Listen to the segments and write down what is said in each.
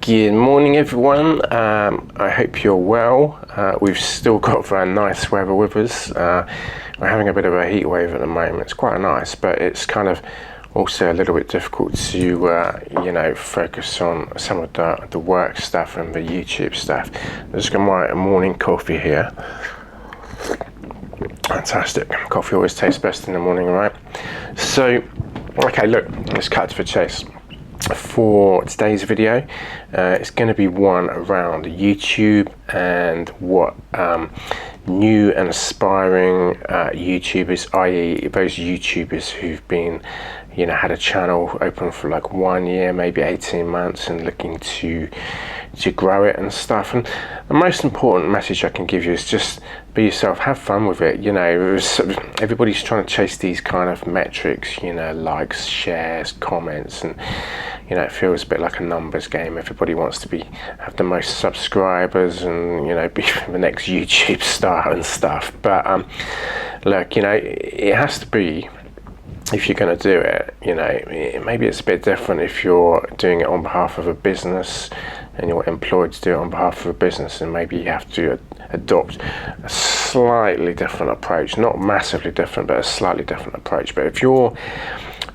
Good morning everyone, I hope you're well. We've still got very nice weather with us. We're having a bit of a heat wave at the moment. It's quite nice, but it's kind of also a little bit difficult to focus on some of the work stuff and the YouTube stuff. I'm just going to make a morning coffee here. Fantastic. Coffee always tastes best in the morning, right? So, okay, look, let's cut to the chase. For today's video, it's going to be one around YouTube and what new and aspiring YouTubers, i.e. those YouTubers who've been, had a channel open for like 1 year, maybe 18 months and looking to grow it and stuff. And the most important message I can give you is just be yourself, have fun with it. Everybody's trying to chase these kind of metrics, likes, shares, comments, and it feels a bit like a numbers game. Everybody wants to have the most subscribers and be the next YouTube star and stuff. But look, it has to be, if you're going to do it, maybe it's a bit different if you're doing it on behalf of a business and you're employed to do it on behalf of a business, and maybe you have to adopt a slightly different approach, not massively different, but a slightly different approach. But if you're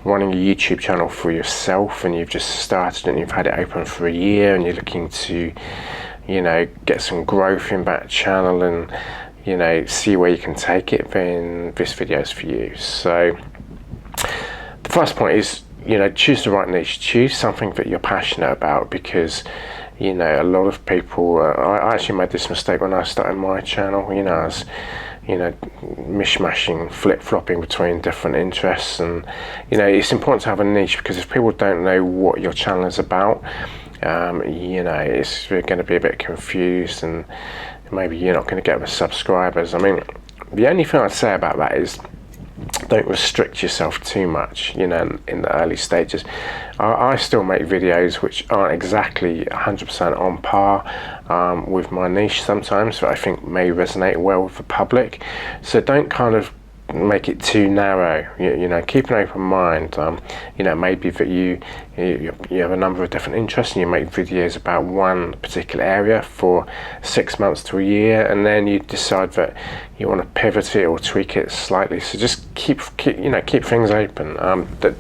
running a YouTube channel for yourself and you've just started and you've had it open for a year and you're looking to, get some growth in that channel and, see where you can take it, then this video is for you. So the first point is, choose the right niche, choose something that you're passionate about, because a lot of people, I actually made this mistake when I started my channel. I was mishmashing, flip-flopping between different interests, and it's important to have a niche, because if people don't know what your channel is about, it's going to be a bit confused and maybe you're not going to get the subscribers. I mean, the only thing I'd say about that is don't restrict yourself too much, in the early stages. I still make videos which aren't exactly 100% on par with my niche sometimes, but I think may resonate well with the public. So don't kind of make it too narrow. Keep an open mind. Maybe that you have a number of different interests and you make videos about one particular area for 6 months to a year, and then you decide that you want to pivot it or tweak it slightly. So just keep things open.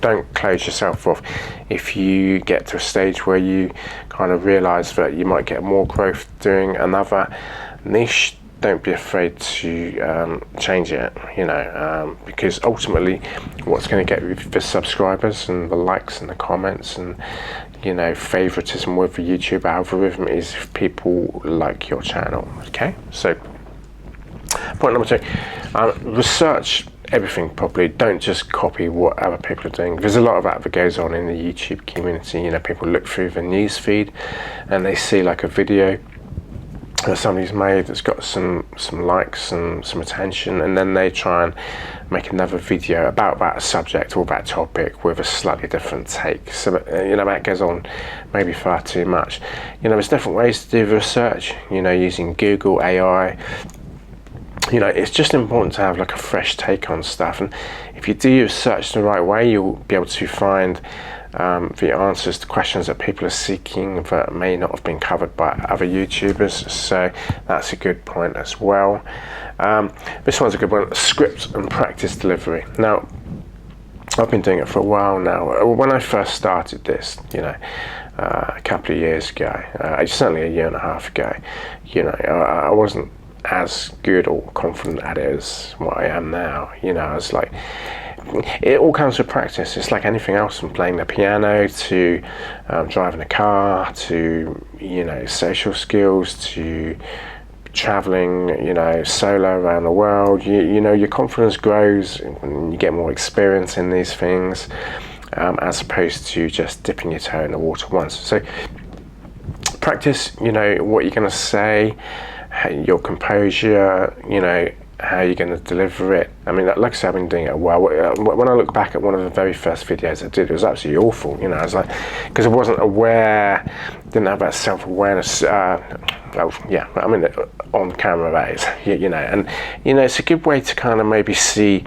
Don't close yourself off. If you get to a stage where you kind of realize that you might get more growth doing another niche, don't be afraid to change it, because ultimately what's going to get you the subscribers and the likes and the comments and favoritism with the YouTube algorithm is if people like your channel. Okay, so point number 2, research everything properly. Don't just copy what other people are doing. There's a lot of that goes on in the YouTube community. People look through the news feed and they see like a video that somebody's made that's got some likes and some attention, and then they try and make another video about that subject or that topic with a slightly different take. So that goes on maybe far too much. There's different ways to do research, using Google, AI. It's just important to have like a fresh take on stuff, and if you do your search the right way, you'll be able to find the answers to questions that people are seeking that may not have been covered by other YouTubers. So that's a good point as well. This one's a good one: script and practice delivery. Now, I've been doing it for a while now. When I first started this, a couple of years ago, certainly a year and a half ago, I wasn't as good or confident at it as what I am now. I was like, it all comes with practice. It's like anything else, from playing the piano to driving a car to social skills to traveling solo around the world. Your confidence grows and you get more experience in these things, as opposed to just dipping your toe in the water once. So practice what you're going to say, your composure, how you're going to deliver it. I mean, like I said, I've been doing it well. When I look back at one of the very first videos I did, it was absolutely awful. I was like, because I wasn't aware, didn't have that self-awareness. On camera, that is, and it's a good way to kind of maybe see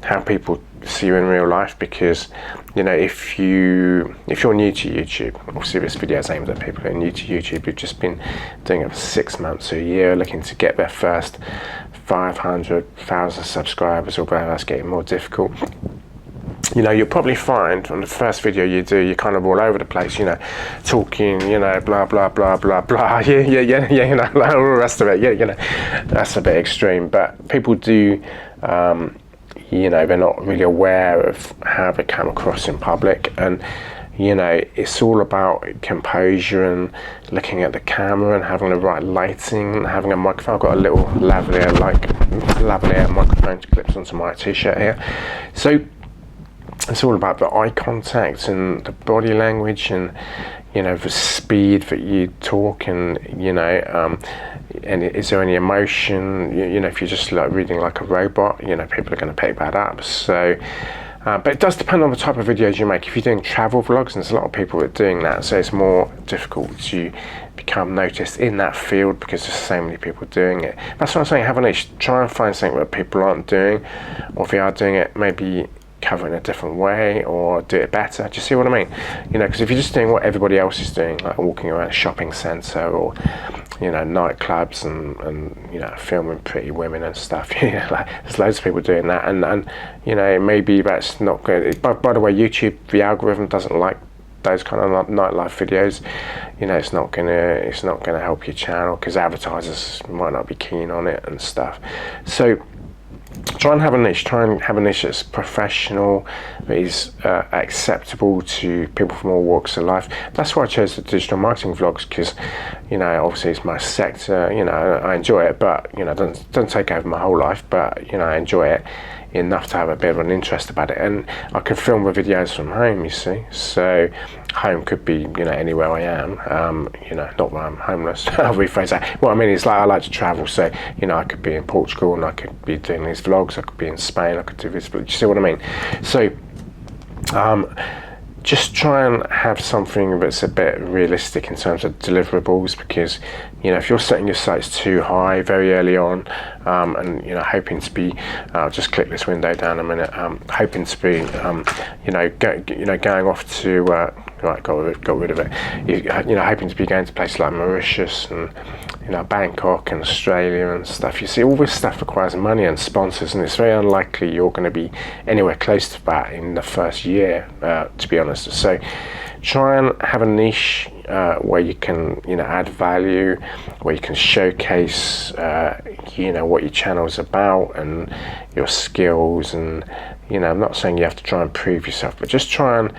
how people see you in real life, because if you're new to YouTube, obviously this video is aimed at people who are new to YouTube who've just been doing it for 6 months or a year, looking to get their first 500,000 subscribers, although that's getting more difficult. You'll probably find from the first video you do, you're kind of all over the place, talking, blah, blah, blah, blah, blah, yeah, like all the rest of it, that's a bit extreme, but people do, they're not really aware of how they come across in public, and it's all about composure and looking at the camera and having the right lighting and having a microphone. I've got a little lavalier microphone clips onto my t-shirt here, so it's all about the eye contact and the body language and the speed that you talk, and and is there any emotion? If you're just like reading like a robot, people are going to pick that up. So but it does depend on the type of videos you make. If you're doing travel vlogs, and there's a lot of people that are doing that, so it's more difficult to become noticed in that field because there's so many people doing it. That's what I'm saying, have a niche. Try and find something that people aren't doing, or if they are doing it, maybe cover it in a different way or do it better. Do you see what I mean? Because if you're just doing what everybody else is doing, like walking around a shopping centre or nightclubs and filming pretty women and stuff, like there's loads of people doing that, and maybe that's not good. By the way, YouTube, the algorithm doesn't like those kind of nightlife videos. It's not gonna help your channel because advertisers might not be keen on it and stuff. So try and have a niche that's professional, that is acceptable to people from all walks of life. That's why I chose the digital marketing vlogs, because obviously it's my sector. I enjoy it, but it doesn't take over my whole life, but I enjoy it enough to have a bit of an interest about it, and I can film the videos from home, you see. So home could be anywhere I am, not that I'm homeless. I'll rephrase that. What I mean is, like, I like to travel, so I could be in Portugal and I could be doing these vlogs, I could be in Spain, I could do this, but you see what I mean? So just try and have something that's a bit realistic in terms of deliverables, because if you're setting your sights too high very early on, and hoping to be, I'll just click this window down a minute, hoping to be going off to right, got rid of it, hoping to be going to places like Mauritius and Bangkok and Australia and stuff. You see, all this stuff requires money and sponsors, and it's very unlikely you're going to be anywhere close to that in the first year, to be honest. So try and have a niche where you can add value, where you can showcase what your channel's about and your skills, and I'm not saying you have to try and prove yourself, but just try and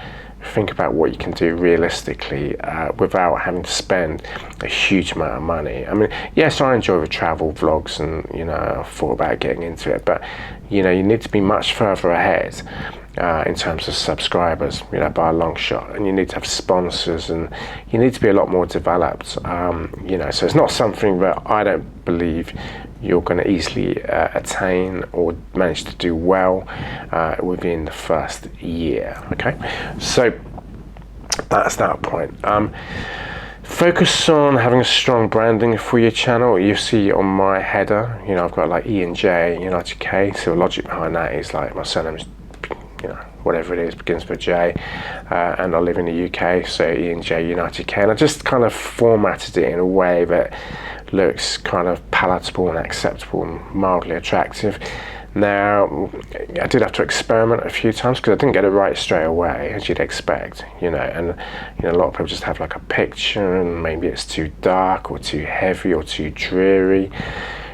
think about what you can do realistically without having to spend a huge amount of money. I mean, yes, I enjoy the travel vlogs, and I thought about getting into it, but you need to be much further ahead in terms of subscribers, by a long shot, and you need to have sponsors, and you need to be a lot more developed. So it's not something that I don't believe you're going to easily attain or manage to do well within the first year. Okay, so that's that point. Focus on having a strong branding for your channel. You see on my header, I've got like E&J, United K. So the logic behind that is like my surname's, whatever it is, begins with J, and I live in the UK, so E&J United K. And I just kind of formatted it in a way that looks kind of palatable and acceptable and mildly attractive. Now, I did have to experiment a few times because I didn't get it right straight away, as you'd expect, and a lot of people just have like a picture and maybe it's too dark or too heavy or too dreary.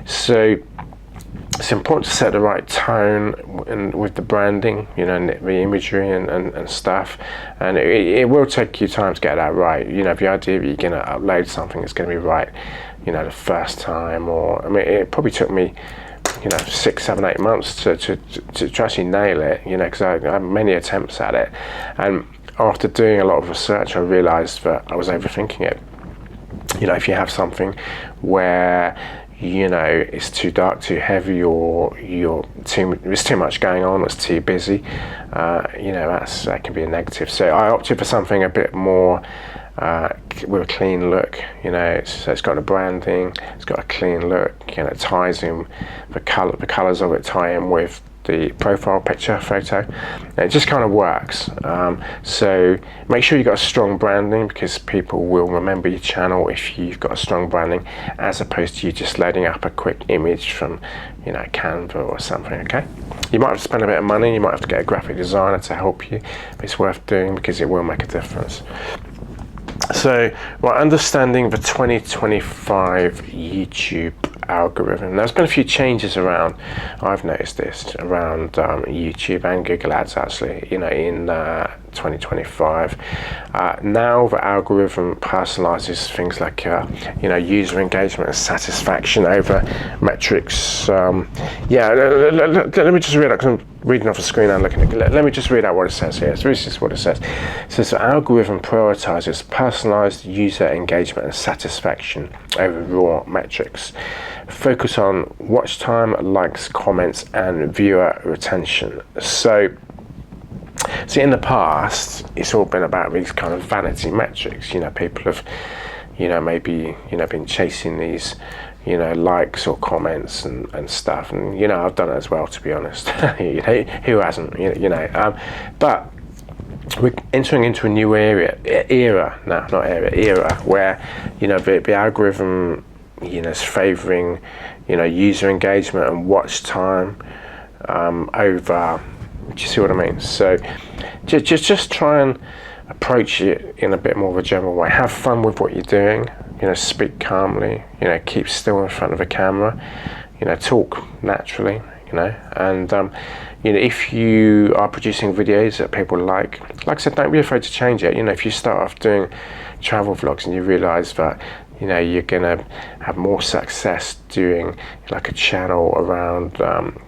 So it's important to set the right tone and with the branding, and the imagery and stuff, and it will take you time to get that right. The idea that you're going to upload something that's going to be right, the first time, or I mean, it probably took me 6, 7, 8 months to actually nail it, because I had many attempts at it, and after doing a lot of research I realized that I was overthinking it. If you have something where it's too dark, too heavy, or there's too much going on, it's too busy, that can be a negative. So I opted for something a bit more with a clean look, so it's got a branding, it's got a clean look, it ties in the colours of it tie in with the profile picture photo. It just kind of works. So make sure you've got a strong branding, because people will remember your channel if you've got a strong branding, as opposed to you just loading up a quick image from, you know, Canva or something. Okay, you might have to spend a bit of money, you might have to get a graphic designer to help you, but it's worth doing because it will make a difference. So, right, understanding the 2025 YouTube algorithm. There's been a few changes around, I've noticed this, around YouTube and Google Ads actually, you know, in 2025. Now the algorithm personalizes things like, you know, user engagement and satisfaction over metrics. Yeah, let me just read out, because I'm reading off the screen and looking at it. Let me just read out what it says here. So this is what it says. It says the algorithm prioritizes personalized user engagement and satisfaction over raw metrics. Focus on watch time, likes, comments, and viewer retention. So in the past, it's all been about these kind of vanity metrics. You know, people have, you know, maybe, you know, been chasing these, you know, likes or comments and stuff. And, you know, I've done it as well, to be honest. You know, who hasn't, you know, but we're entering into a new era where, you know, the algorithm, you know, is favoring, you know, user engagement and watch time over, do you see what I mean? So just try and approach it in a bit more of a general way. Have fun with what you're doing, you know, speak calmly, you know, keep still in front of a camera, you know, talk naturally, you know, and you know, if you are producing videos that people like I said, don't be afraid to change it. You know, if you start off doing travel vlogs and you realize that, you know, you're gonna have more success doing like a channel around,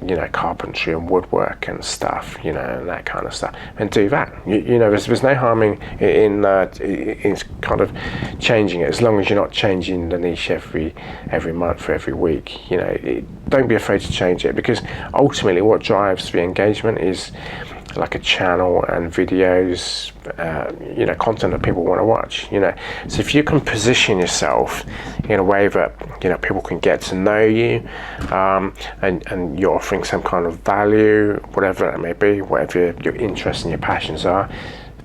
you know, carpentry and woodwork and stuff, you know, and that kind of stuff, and do that. You know, there's no harming in kind of changing it, as long as you're not changing the niche every month or every week. You know, don't be afraid to change it, because ultimately what drives the engagement is like a channel and videos, you know, content that people want to watch, you know. So if you can position yourself in a way that, you know, people can get to know you, and you're offering some kind of value, whatever that may be, whatever your interests and your passions are,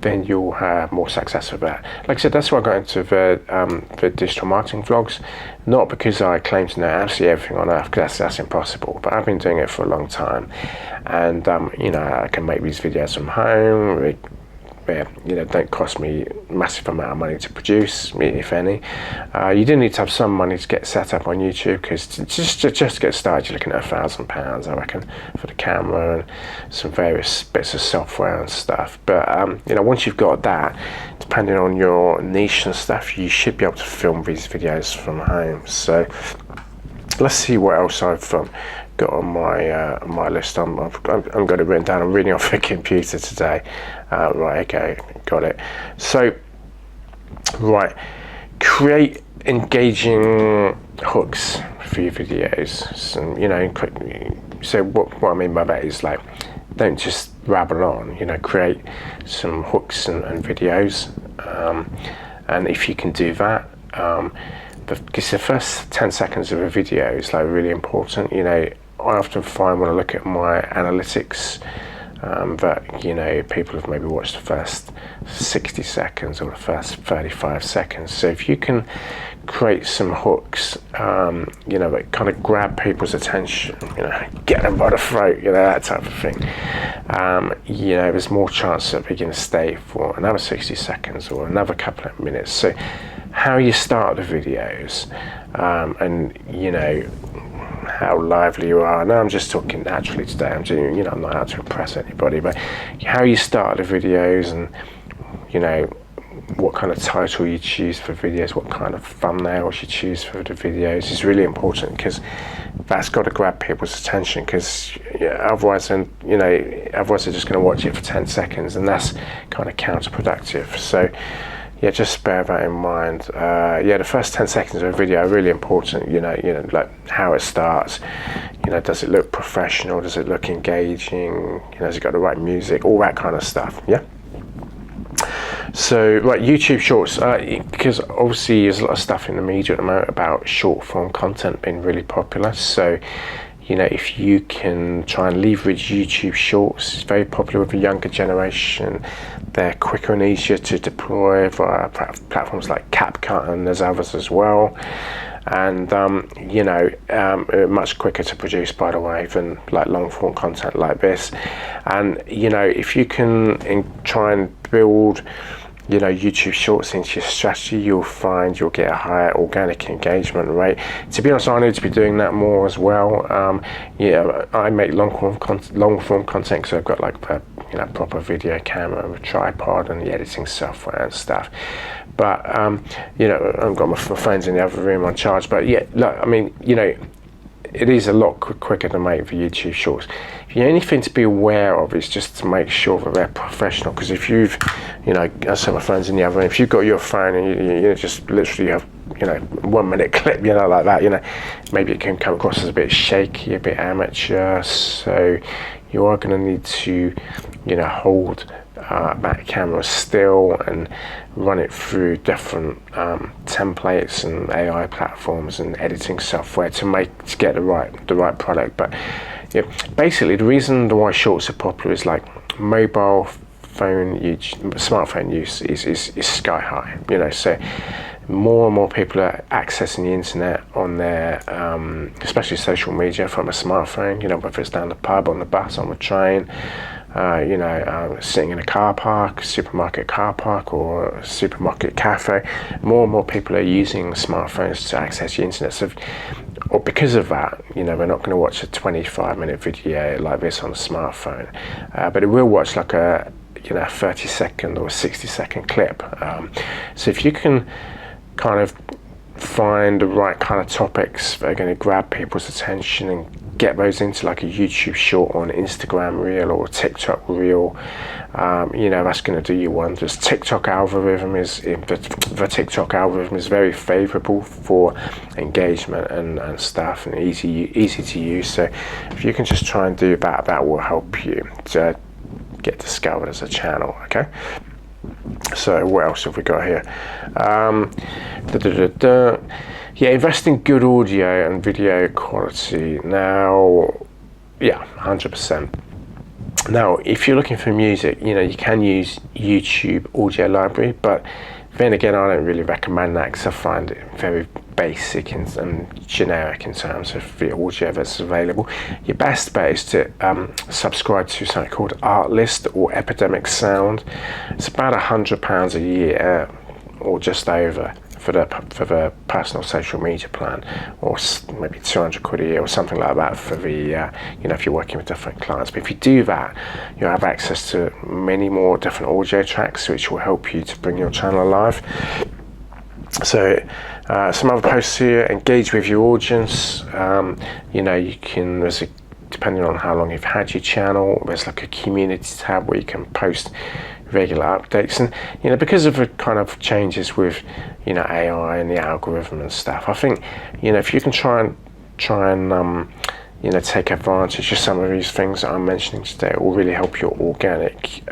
then you'll have more success with that. Like I said, that's why I got into the digital marketing vlogs, not because I claim to know absolutely everything on earth, because that's impossible, but I've been doing it for a long time, and you know, I can make these videos from home. You know, don't cost me a massive amount of money to produce, if any. You do need to have some money to get set up on YouTube, because just to get started, you're looking at £1,000, I reckon, for the camera and some various bits of software and stuff. But you know, once you've got that, depending on your niche and stuff, you should be able to film these videos from home. So let's see what else I've got on my list. I've got it written down. I'm reading off the computer today. Right, okay, got it. So, right, create engaging hooks for your videos. So, you know, so what I mean by that is, like, don't just rabble on. You know, create some hooks and videos, and if you can do that, because the first 10 seconds of a video is like really important. You know, I often find when I look at my analytics that, you know, people have maybe watched the first 60 seconds or the first 35 seconds. So if you can create some hooks, you know, that kind of grab people's attention, you know, get them by the throat, you know, that type of thing, you know, there's more chance that they're going to stay for another 60 seconds or another couple of minutes. So how you start the videos, and, you know, how lively you are. Now I'm just talking naturally today. I'm doing, you know, I'm not out to impress anybody, but how you start the videos, and, you know, what kind of title you choose for videos, what kind of thumbnails you choose for the videos is really important, because that's got to grab people's attention, because otherwise they're just going to watch it for 10 seconds, and that's kind of counterproductive. So yeah, just bear that in mind. Yeah, the first 10 seconds of a video are really important. You know, like how it starts. You know, does it look professional? Does it look engaging? You know, has it got the right music? All that kind of stuff. Yeah. So, right, YouTube Shorts, because obviously there's a lot of stuff in the media at the moment about short form content being really popular. So, you know, if you can try and leverage YouTube Shorts, it's very popular with the younger generation. They're quicker and easier to deploy via platforms like CapCut, and there's others as well. And you know, much quicker to produce, by the way, than like long form content like this. And you know, if you can try and build, you know, YouTube Shorts into your strategy, you'll find you'll get a higher organic engagement rate. To be honest, I need to be doing that more as well. Yeah, I make long form content because I've got like a, you know, proper video camera with a tripod and the editing software and stuff. But you know, I've got my phones in the other room on charge. But yeah, look, I mean, you know, it is a lot quicker to make for YouTube Shorts. The only thing to be aware of is just to make sure that they're professional. Because if you've, you know, I said my phone's in the other room. If you've got your phone and you just literally have, you know, 1 minute clip, you know, like that, you know, maybe it can come across as a bit shaky, a bit amateur. So you are going to need to, you know, hold that camera still and run it through different templates and AI platforms and editing software to get the right product. But yeah, basically the reason why shorts are popular is like mobile phone use, smartphone use is sky high, you know. So more and more people are accessing the internet on their especially social media from a smartphone, you know, whether it's down the pub, on the bus, on the train, you know, sitting in a car park, supermarket car park, or a supermarket cafe. More and more people are using smartphones to access the internet. So, or because of that, you know, they're not going to watch a 25-minute video like this on a smartphone, but it will watch like a, you know, 30-second or a 60-second clip. So if you can kind of find the right kind of topics that are going to grab people's attention and get those into like a YouTube short or an Instagram reel or a TikTok reel, you know, that's going to do you wonders. The TikTok algorithm is very favorable for engagement and stuff, and easy to use. So if you can just try and do that, that will help you to get discovered as a channel. Okay, so what else have we got here? Yeah, invest in good audio and video quality. Now, yeah, 100%. Now, if you're looking for music, you know, you can use YouTube audio library, but then again, I don't really recommend that because I find it very basic and generic in terms of the audio that's available. Your best bet is to subscribe to something called Artlist or Epidemic Sound. It's about £100 a year or just over for the personal social media plan, or maybe 200 quid a year or something like that for the you know, if you're working with different clients. But if you do that, you'll have access to many more different audio tracks which will help you to bring your channel alive. So some other posts here: engage with your audience. You know, you can, there's a, depending on how long you've had your channel, there's like a community tab where you can post regular updates. And you know, because of the kind of changes with, you know, AI and the algorithm and stuff, I think, you know, if you can try and you know, take advantage of some of these things that I'm mentioning today, it will really help your organic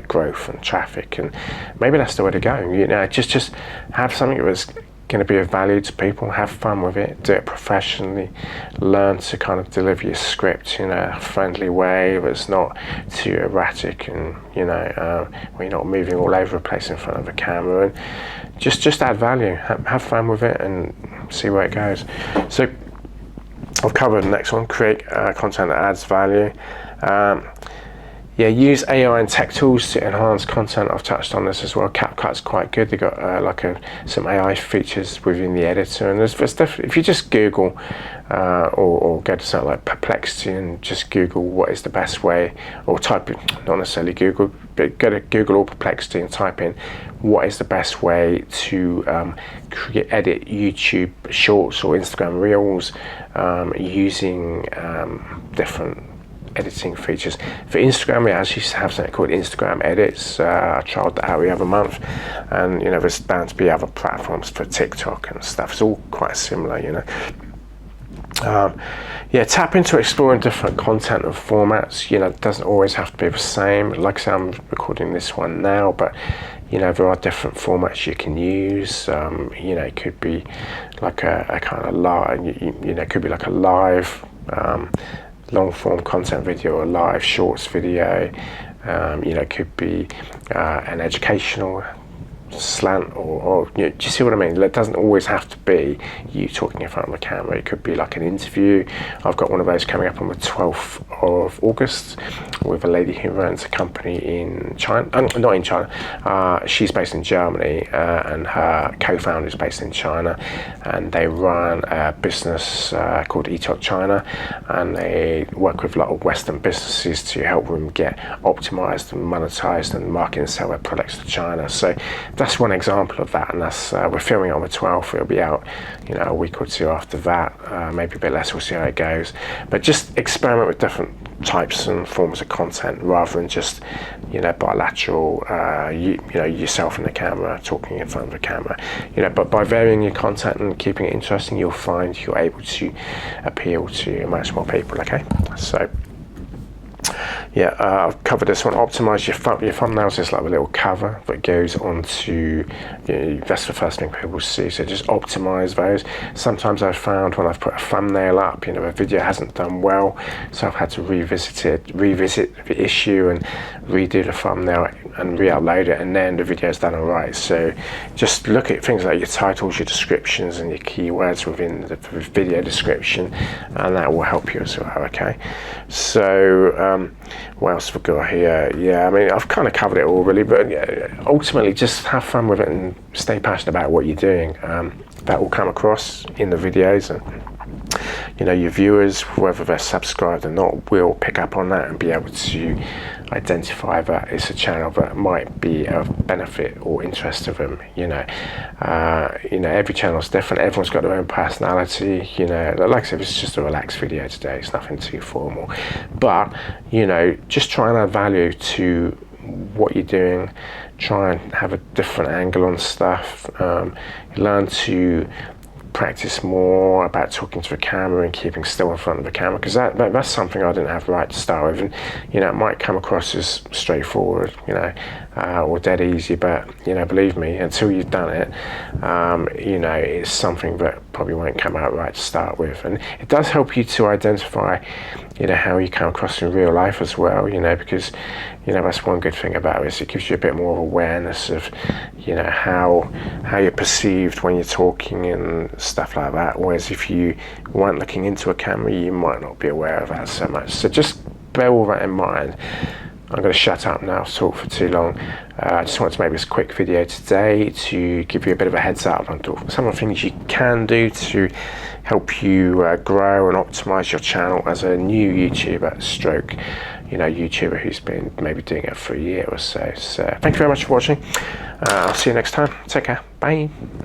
growth and traffic. And maybe that's the way to go. You know, just have something that's going to be of value to people, have fun with it, do it professionally, learn to kind of deliver your script in a friendly way that's not too erratic, and you know, where you're not moving all over the place in front of a camera, and just add value, have fun with it and see where it goes. So I've covered the next one: create content that adds value. Yeah, use AI and tech tools to enhance content. I've touched on this as well. CapCut's quite good. They've got like some AI features within the editor, and there's stuff. If you just Google or go to something like Perplexity and just Google what is the best way, or type in, not necessarily Google, but go to Google or Perplexity and type in what is the best way to edit YouTube shorts or Instagram reels using different editing features. For Instagram, we actually have something called Instagram Edits. I tried that out the other month, and you know, there's bound to be other platforms for TikTok and stuff. It's all quite similar, you know. Yeah, tap into exploring different content and formats. You know, it doesn't always have to be the same. Like I said, I'm recording this one now, but you know, there are different formats you can use. You know, it could be like a kind of live, you know, it could be like a live long form content video or live shorts video. Could be an educational slant, or do you see what I mean? It doesn't always have to be you talking in front of a camera. It could be like an interview. I've got one of those coming up on the 12th of August with a lady who runs a company in China, not in China, she's based in Germany, and her co-founder is based in China, and they run a business called eTalk China, and they work with a lot of Western businesses to help them get optimized and monetized and market and sell their products to China. So that's one example of that, and that's we're filming it on the 12th. It'll be out, a week or two after that, maybe a bit less. We'll see how it goes. But just experiment with different types and forms of content rather than just, bilateral. Yourself in the camera talking in front of the camera. But by varying your content and keeping it interesting, you'll find you're able to appeal to much more people. Okay, so. I've covered this one. Optimize your thumbnails is like a little cover that goes onto, that's the first thing people see, so just optimize those. Sometimes I've found when I've put a thumbnail up, a video hasn't done well, so I've had to revisit the issue and redo the thumbnail and re-upload it, and then the video's done all right. So just look at things like your titles, your descriptions, and your keywords within the video description, and that will help you as well. Okay, so what else have we got here? I've kind of covered it all really, but ultimately just have fun with it and stay passionate about what you're doing. That will come across in the videos, and your viewers, whether they're subscribed or not, will pick up on that and be able to identify that it's a channel that might be of benefit or interest to them. Every channel's different. Everyone's got their own personality. Like I said, it's just a relaxed video today. It's nothing too formal, but just try and add value to what you're doing. Try and have a different angle on stuff. Learn to practice more about talking to the camera and keeping still in front of the camera, because that's something I didn't have right to start with, and it might come across as straightforward, or dead easy, but believe me, until you've done it, it's something that probably won't come out right to start with. And it does help you to identify how you come across in real life as well, because that's one good thing about it, is it gives you a bit more awareness of how you're perceived when you're talking and stuff like that, whereas if you weren't looking into a camera, you might not be aware of that so much. So just bear all that in mind. I'm going to shut up now. I've talked for too long. I just wanted to make this quick video today to give you a bit of a heads up on some of the things you can do to help you grow and optimize your channel as a new YouTuber stroke, YouTuber who's been maybe doing it for a year or so. So thank you very much for watching. I'll see you next time. Take care. Bye.